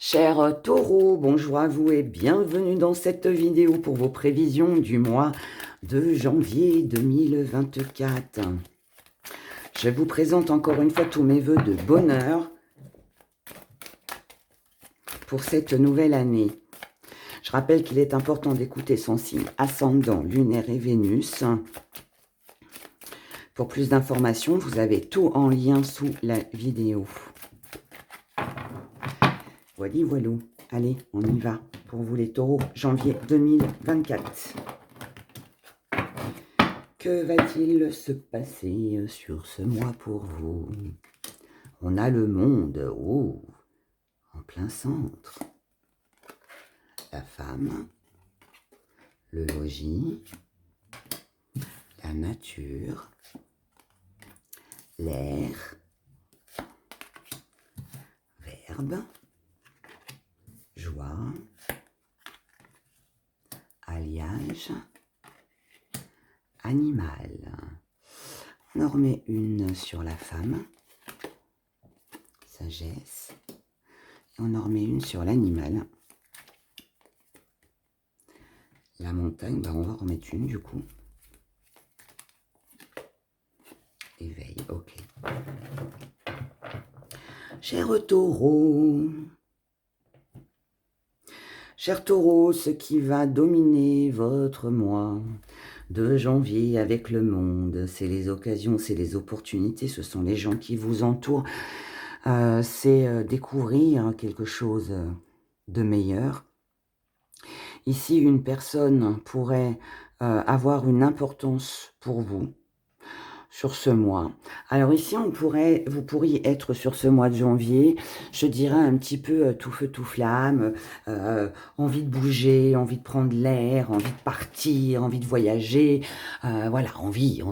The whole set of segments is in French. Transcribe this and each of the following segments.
Chers taureaux, bonjour à vous et bienvenue dans cette vidéo pour vos prévisions du mois de janvier 2024. Je vous présente encore une fois tous mes vœux de bonheur pour cette nouvelle année. Je rappelle qu'il est important d'écouter son signe ascendant, lunaire et Vénus. Pour plus d'informations, vous avez tout en lien sous la vidéo. Voilà, voilou. Allez, on y va pour vous les taureaux, janvier 2024. Que va-t-il se passer sur ce mois pour vous? On a le monde, oh, en plein centre. La femme, le logis, la nature, l'air, verbe, joie, alliage, animal. On en remet une sur la femme, sagesse, et on en remet une sur l'animal. La montagne, on va en remettre une du coup. Éveil, ok. Cher taureau, ce qui va dominer votre mois de janvier avec le monde, c'est les occasions, c'est les opportunités, ce sont les gens qui vous entourent, c'est découvrir quelque chose de meilleur. Ici, une personne pourrait avoir une importance pour vous sur ce mois. Alors ici, vous pourriez être sur ce mois de janvier, je dirais un petit peu tout feu, tout flamme, envie de bouger, envie de prendre l'air, envie de partir, envie de voyager, voilà, envie.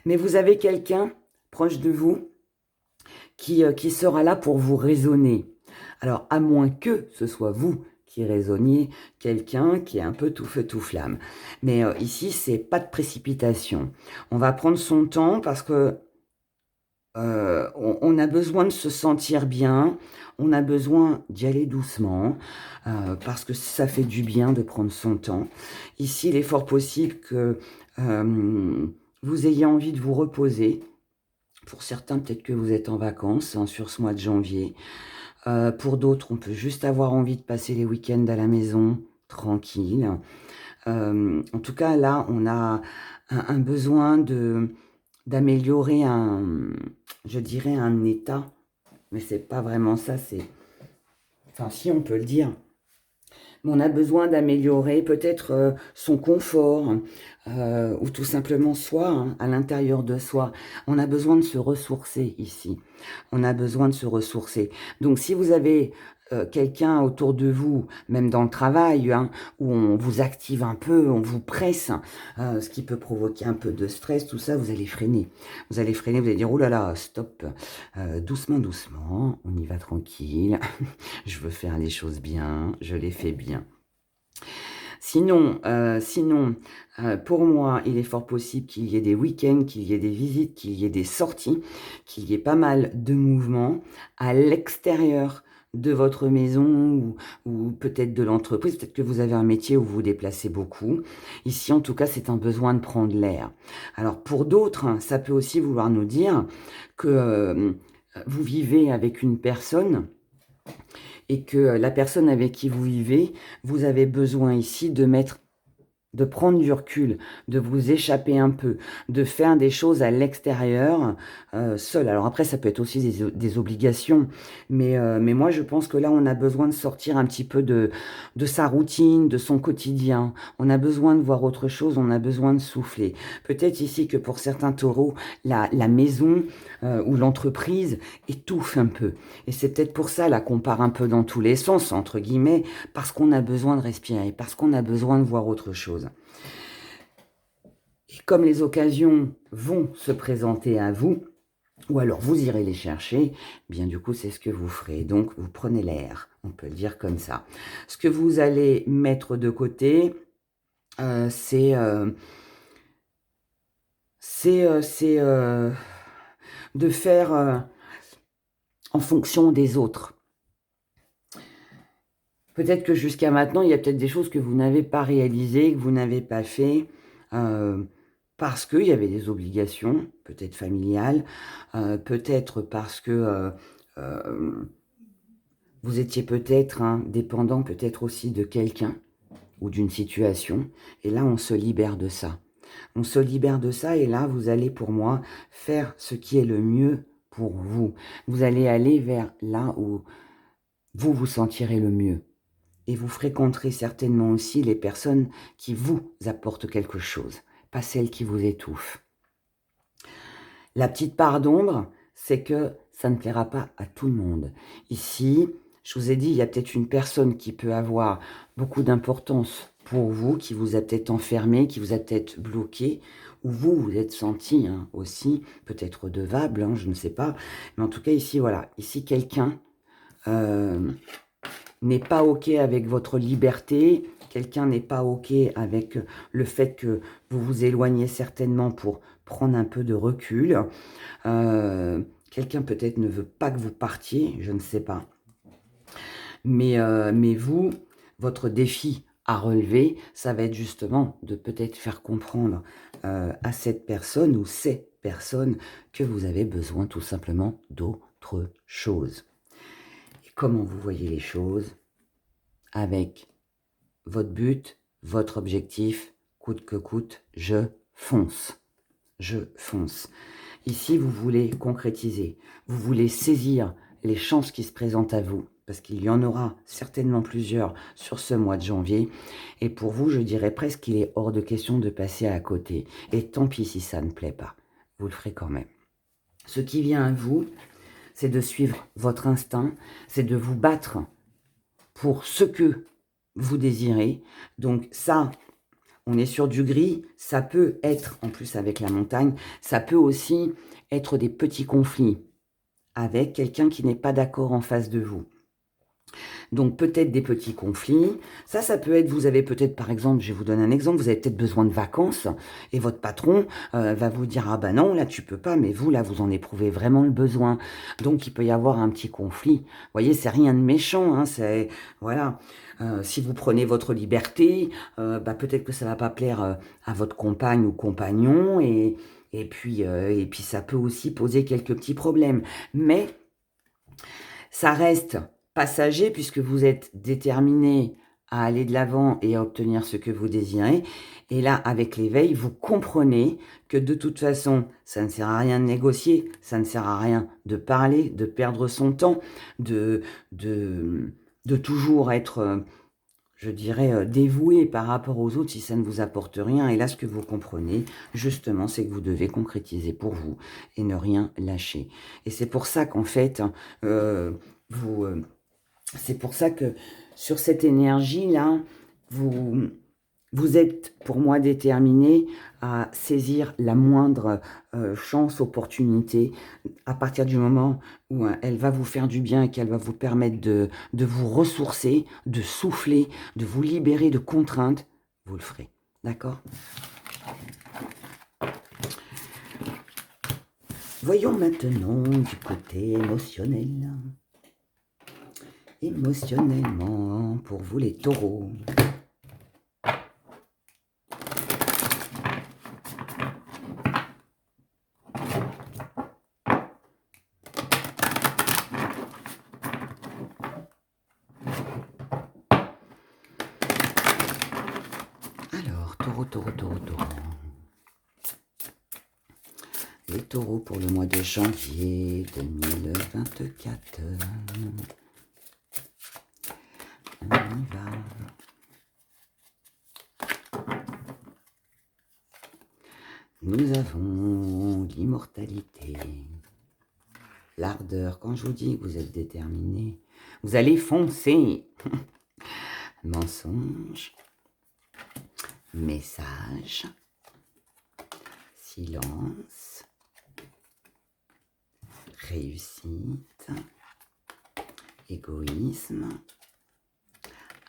Mais vous avez quelqu'un proche de vous qui sera là pour vous raisonner. Alors, à moins que ce soit vous qui raisonniez quelqu'un qui est un peu tout feu, tout flamme. Mais ici, c'est pas de précipitation. On va prendre son temps parce que on a besoin de se sentir bien, on a besoin d'y aller doucement, parce que ça fait du bien de prendre son temps. Ici, il est fort possible que vous ayez envie de vous reposer. Pour certains, peut-être que vous êtes en vacances sur ce mois de janvier. Pour d'autres, on peut juste avoir envie de passer les week-ends à la maison, tranquille. En tout cas, là, on a un besoin d'améliorer je dirais, un état. Mais c'est pas vraiment ça, enfin, si, on peut le dire. Mais on a besoin d'améliorer peut-être son confort, ou tout simplement soi, hein, à l'intérieur de soi. On a besoin de se ressourcer ici. On a besoin de se ressourcer. Donc si vous avez quelqu'un autour de vous, même dans le travail, hein, où on vous active un peu, on vous presse, ce qui peut provoquer un peu de stress, tout ça, vous allez freiner. Vous allez freiner, vous allez dire, oh là là, stop, doucement, doucement, on y va tranquille, je veux faire les choses bien, je les fais bien. Sinon, pour moi, il est fort possible qu'il y ait des week-ends, qu'il y ait des visites, qu'il y ait des sorties, qu'il y ait pas mal de mouvements à l'extérieur de votre maison ou peut-être de l'entreprise. Peut-être que vous avez un métier où vous vous déplacez beaucoup. Ici, en tout cas, c'est un besoin de prendre l'air. Alors, pour d'autres, ça peut aussi vouloir nous dire que vous vivez avec une personne et que la personne avec qui vous vivez, vous avez besoin ici de prendre du recul, de vous échapper un peu, de faire des choses à l'extérieur, seul. Alors après, ça peut être aussi des obligations, mais moi, je pense que là, on a besoin de sortir un petit peu de sa routine, de son quotidien. On a besoin de voir autre chose, on a besoin de souffler. Peut-être ici que pour certains taureaux, la maison ou l'entreprise étouffe un peu. Et c'est peut-être pour ça, là, qu'on part un peu dans tous les sens, entre guillemets, parce qu'on a besoin de respirer, parce qu'on a besoin de voir autre chose. Et comme les occasions vont se présenter à vous, ou alors vous irez les chercher, bien du coup c'est ce que vous ferez. Donc vous prenez l'air, on peut le dire comme ça. Ce que vous allez mettre de côté, c'est de faire en fonction des autres. Peut-être que jusqu'à maintenant, il y a peut-être des choses que vous n'avez pas réalisées, que vous n'avez pas fait, parce qu'il y avait des obligations, peut-être familiales, peut-être parce que, vous étiez peut-être, hein, dépendant peut-être aussi de quelqu'un ou d'une situation et là, on se libère de ça. On se libère de ça et là, vous allez, pour moi, faire ce qui est le mieux pour vous. Vous allez aller vers là où vous vous sentirez le mieux. Et vous fréquenterez certainement aussi les personnes qui vous apportent quelque chose, pas celles qui vous étouffent. La petite part d'ombre, c'est que ça ne plaira pas à tout le monde. Ici, je vous ai dit, il y a peut-être une personne qui peut avoir beaucoup d'importance pour vous, qui vous a peut-être enfermé, qui vous a peut-être bloqué, ou vous vous êtes senti hein, aussi, peut-être redevable, hein, je ne sais pas. Mais en tout cas, ici, voilà, ici, quelqu'un n'est pas OK avec votre liberté, quelqu'un n'est pas OK avec le fait que vous vous éloignez certainement pour prendre un peu de recul. Quelqu'un peut-être ne veut pas que vous partiez, je ne sais pas. Mais vous, votre défi à relever, ça va être justement de peut-être faire comprendre à cette personne ou ces personnes que vous avez besoin tout simplement d'autre chose. Et comment vous voyez les choses? Avec votre but, votre objectif, coûte que coûte, je fonce. Je fonce. Ici, vous voulez concrétiser, vous voulez saisir les chances qui se présentent à vous, parce qu'il y en aura certainement plusieurs sur ce mois de janvier. Et pour vous, je dirais presque qu'il est hors de question de passer à côté. Et tant pis si ça ne plaît pas, vous le ferez quand même. Ce qui vient à vous, c'est de suivre votre instinct, c'est de vous battre pour ce que vous désirez. Donc ça, on est sur du gris, ça peut être, en plus avec la montagne, ça peut aussi être des petits conflits avec quelqu'un qui n'est pas d'accord en face de vous. Donc peut-être des petits conflits, ça peut être, vous avez peut-être par exemple, je vais vous donner un exemple, vous avez peut-être besoin de vacances et votre patron va vous dire, ah ben non, là tu peux pas, mais vous là vous en éprouvez vraiment le besoin. Donc il peut y avoir un petit conflit. Vous voyez, c'est rien de méchant, hein, c'est, voilà. Si vous prenez votre liberté, bah, peut-être que ça va pas plaire à votre compagne ou compagnon et puis ça peut aussi poser quelques petits problèmes. Mais ça reste passager puisque vous êtes déterminé à aller de l'avant et à obtenir ce que vous désirez. Et là, avec l'éveil, vous comprenez que de toute façon, ça ne sert à rien de négocier, ça ne sert à rien de parler, de perdre son temps, de toujours être, je dirais, dévoué par rapport aux autres si ça ne vous apporte rien. Et là, ce que vous comprenez, justement, c'est que vous devez concrétiser pour vous et ne rien lâcher. Et c'est pour ça qu'en fait, c'est pour ça que sur cette énergie-là, vous êtes, pour moi, déterminé à saisir la moindre chance, opportunité, à partir du moment où elle va vous faire du bien et qu'elle va vous permettre de vous ressourcer, de souffler, de vous libérer de contraintes, vous le ferez. D'accord? Voyons maintenant du côté émotionnel. Émotionnellement, pour vous les taureaux. Alors, taureau. Les taureaux pour le mois de janvier 2024. On y va. Nous avons l'immortalité, l'ardeur. Quand je vous dis que vous êtes déterminé, vous allez foncer. Mensonge, message, silence, réussite, égoïsme,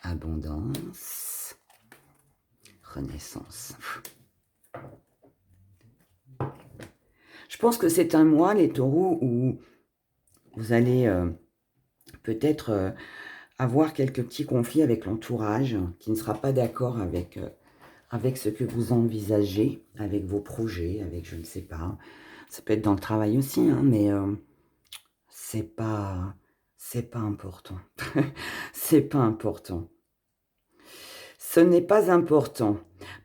abondance, renaissance. Je pense que c'est un mois, les taureaux, où vous allez peut-être avoir quelques petits conflits avec l'entourage qui ne sera pas d'accord avec ce que vous envisagez, avec vos projets, avec je ne sais pas. Ça peut être dans le travail aussi, hein, mais c'est pas important. C'est pas important. Ce n'est pas important.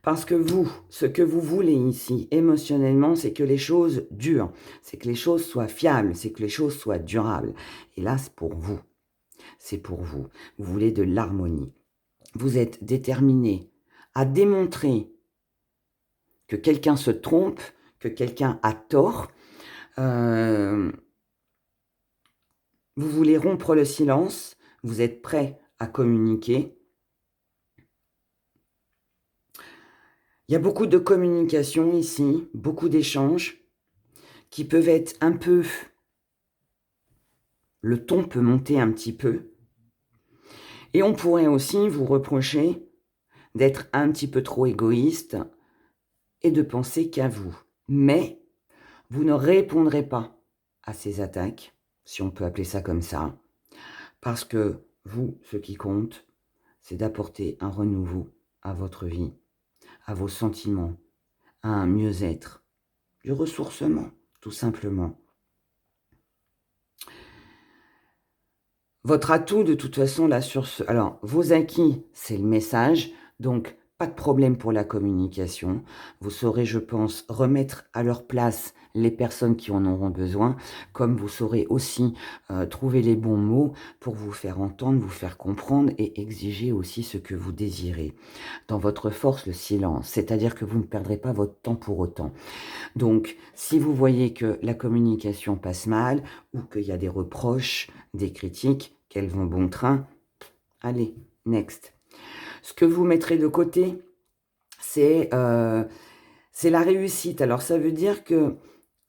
Parce que vous, ce que vous voulez ici, émotionnellement, c'est que les choses durent. C'est que les choses soient fiables. C'est que les choses soient durables. Et là, c'est pour vous. C'est pour vous. Vous voulez de l'harmonie. Vous êtes déterminé à démontrer que quelqu'un se trompe, que quelqu'un a tort. Vous voulez rompre le silence. Vous êtes prêt à communiquer. Il y a beaucoup de communication ici, beaucoup d'échanges qui peuvent être un peu... Le ton peut monter un petit peu. Et on pourrait aussi vous reprocher d'être un petit peu trop égoïste et de penser qu'à vous. Mais vous ne répondrez pas à ces attaques, si on peut appeler ça comme ça, parce que vous, ce qui compte, c'est d'apporter un renouveau à votre vie, à vos sentiments, à un mieux-être, du ressourcement, tout simplement. Votre atout, de toute façon, là, sur ce... Alors, vos acquis, c'est le message, donc pas de problème pour la communication. Vous saurez, je pense, remettre à leur place les personnes qui en auront besoin, comme vous saurez aussi trouver les bons mots pour vous faire entendre, vous faire comprendre et exiger aussi ce que vous désirez. Dans votre force, le silence, c'est-à-dire que vous ne perdrez pas votre temps pour autant. Donc, si vous voyez que la communication passe mal ou qu'il y a des reproches, des critiques, qu'elles vont bon train, allez, next. Ce que vous mettrez de côté, c'est la réussite. Alors, ça veut dire que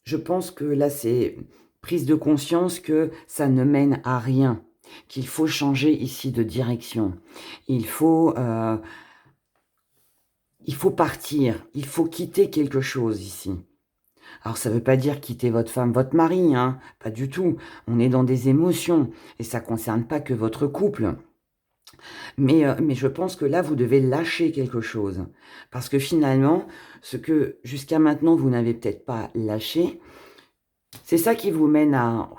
je pense que là, c'est prise de conscience que ça ne mène à rien, qu'il faut changer ici de direction. Il faut partir, il faut quitter quelque chose ici. Alors, ça ne veut pas dire quitter votre femme, votre mari, hein, pas du tout. On est dans des émotions et ça ne concerne pas que votre couple. Mais je pense que là, vous devez lâcher quelque chose. Parce que finalement, ce que jusqu'à maintenant, vous n'avez peut-être pas lâché, c'est ça qui vous mène à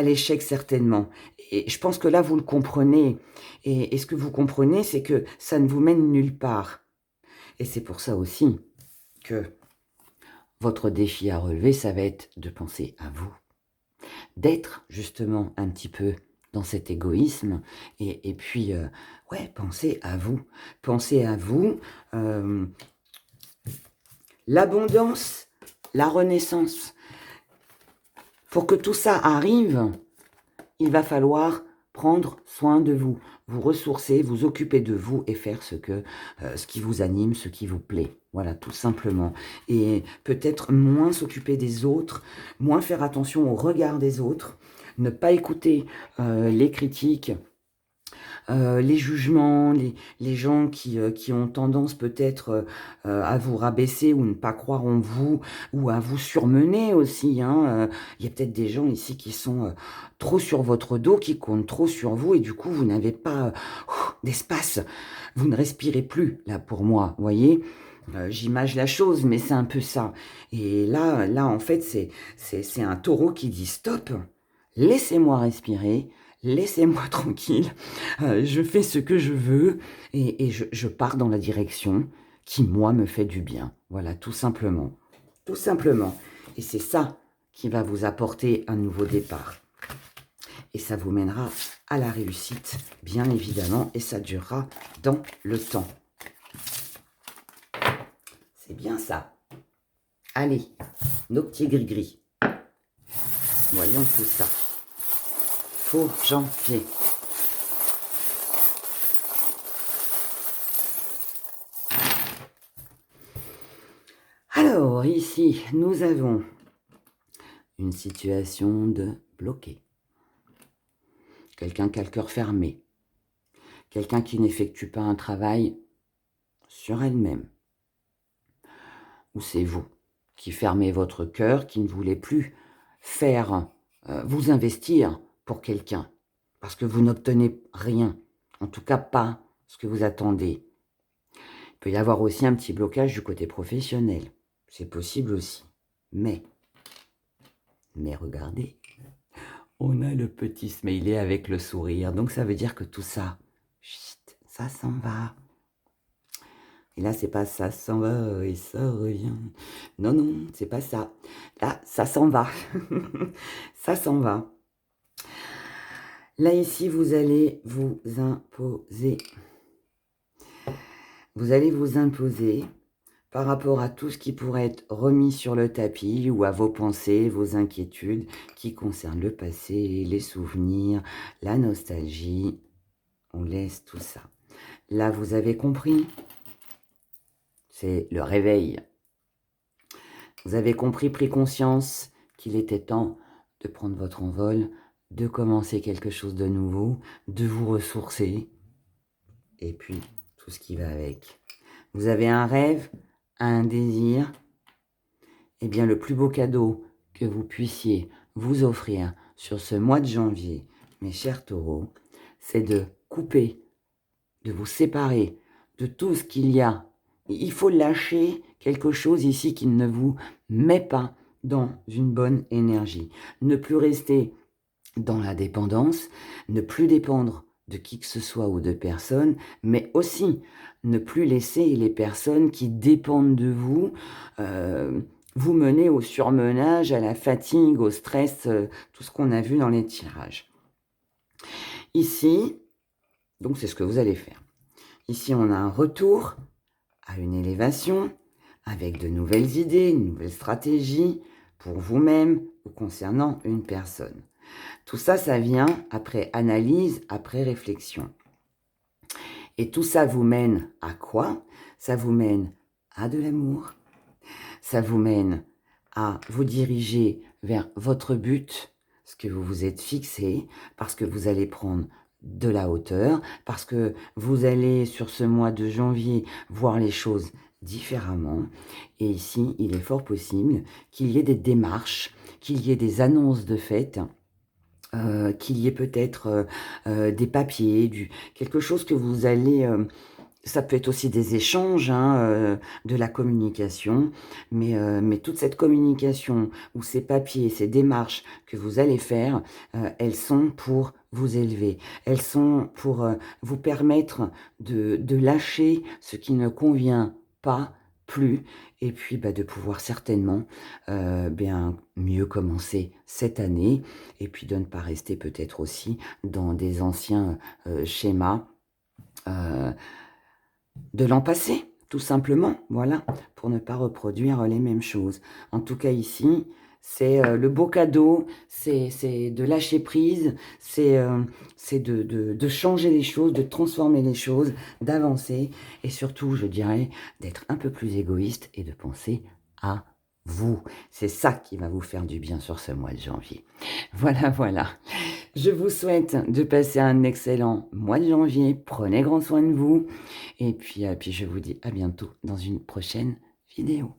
l'échec certainement. Et je pense que là, vous le comprenez. Et ce que vous comprenez, c'est que ça ne vous mène nulle part. Et c'est pour ça aussi que votre défi à relever, ça va être de penser à vous. D'être justement un petit peu dans cet égoïsme et puis, ouais, pensez à vous. Pensez à vous. L'abondance, la renaissance. Pour que tout ça arrive, il va falloir prendre soin de vous, vous ressourcer, vous occuper de vous et faire ce qui vous anime, ce qui vous plaît. Voilà, tout simplement. Et peut-être moins s'occuper des autres, moins faire attention au regard des autres, ne pas écouter les critiques, les jugements, les gens qui ont tendance peut-être à vous rabaisser ou ne pas croire en vous, ou à vous surmener aussi. Hein. Il y a peut-être des gens ici qui sont trop sur votre dos, qui comptent trop sur vous, et du coup, vous n'avez pas d'espace. Vous ne respirez plus, là, pour moi, vous voyez. J'image la chose, mais c'est un peu ça. Et là en fait, c'est un taureau qui dit stop, laissez-moi respirer, laissez-moi tranquille, je fais ce que je veux et je pars dans la direction qui, moi, me fait du bien. Voilà, tout simplement. Tout simplement. Et c'est ça qui va vous apporter un nouveau départ. Et ça vous mènera à la réussite, bien évidemment, et ça durera dans le temps. C'est bien ça. Allez, nos petits gris-gris. Voyons tout ça. Faux janvier. Alors, ici, nous avons une situation de bloqué. Quelqu'un qui a le cœur fermé. Quelqu'un qui n'effectue pas un travail sur elle-même. Ou c'est vous qui fermez votre cœur, qui ne voulez plus faire, vous investir pour quelqu'un. parce que vous n'obtenez rien. En tout cas, pas ce que vous attendez. Il peut y avoir aussi un petit blocage du côté professionnel. C'est possible aussi. Mais regardez, on a le petit smiley avec le sourire. Donc ça veut dire que tout ça, chut, ça s'en va. Et là, c'est pas ça s'en va et ça revient. Non, non, c'est pas ça. Là, ça s'en va. Ça s'en va. Là, ici, vous allez vous imposer. Vous allez vous imposer par rapport à tout ce qui pourrait être remis sur le tapis ou à vos pensées, vos inquiétudes qui concernent le passé, les souvenirs, la nostalgie. On laisse tout ça. Là, vous avez compris. C'est le réveil. Vous avez compris, pris conscience qu'il était temps de prendre votre envol, de commencer quelque chose de nouveau, de vous ressourcer, et puis tout ce qui va avec. Vous avez un rêve, un désir, eh bien le plus beau cadeau que vous puissiez vous offrir sur ce mois de janvier, mes chers taureaux, c'est de couper, de vous séparer de tout ce qu'il y a. Il faut lâcher quelque chose ici qui ne vous met pas dans une bonne énergie. Ne plus rester dans la dépendance, ne plus dépendre de qui que ce soit ou de personne, mais aussi ne plus laisser les personnes qui dépendent de vous vous mener au surmenage, à la fatigue, au stress, tout ce qu'on a vu dans les tirages. Ici, donc c'est ce que vous allez faire. Ici, on a un retour à une élévation avec de nouvelles idées, une nouvelle stratégie pour vous-même ou concernant une personne. Tout ça, ça vient après analyse, après réflexion. Et tout ça vous mène à quoi? Ça vous mène à de l'amour. Ça vous mène à vous diriger vers votre but, ce que vous vous êtes fixé, parce que vous allez prendre de la hauteur, parce que vous allez, sur ce mois de janvier, voir les choses différemment. Et ici, il est fort possible qu'il y ait des démarches, qu'il y ait des annonces de fête, qu'il y ait peut-être des papiers, quelque chose que vous allez... ça peut être aussi des échanges, de la communication, mais toute cette communication ou ces papiers, ces démarches que vous allez faire, elles sont pour vous élever. Elles sont pour vous permettre de lâcher ce qui ne convient pas plus, et puis de pouvoir certainement bien mieux commencer cette année, et puis de ne pas rester peut-être aussi dans des anciens schémas de l'an passé, tout simplement, voilà, pour ne pas reproduire les mêmes choses. En tout cas ici, c'est le beau cadeau, c'est de lâcher prise, c'est de changer les choses, de transformer les choses, d'avancer, et surtout, je dirais, d'être un peu plus égoïste et de penser à vous. C'est ça qui va vous faire du bien sur ce mois de janvier. Voilà, voilà. Je vous souhaite de passer un excellent mois de janvier. Prenez grand soin de vous. Et puis je vous dis à bientôt dans une prochaine vidéo.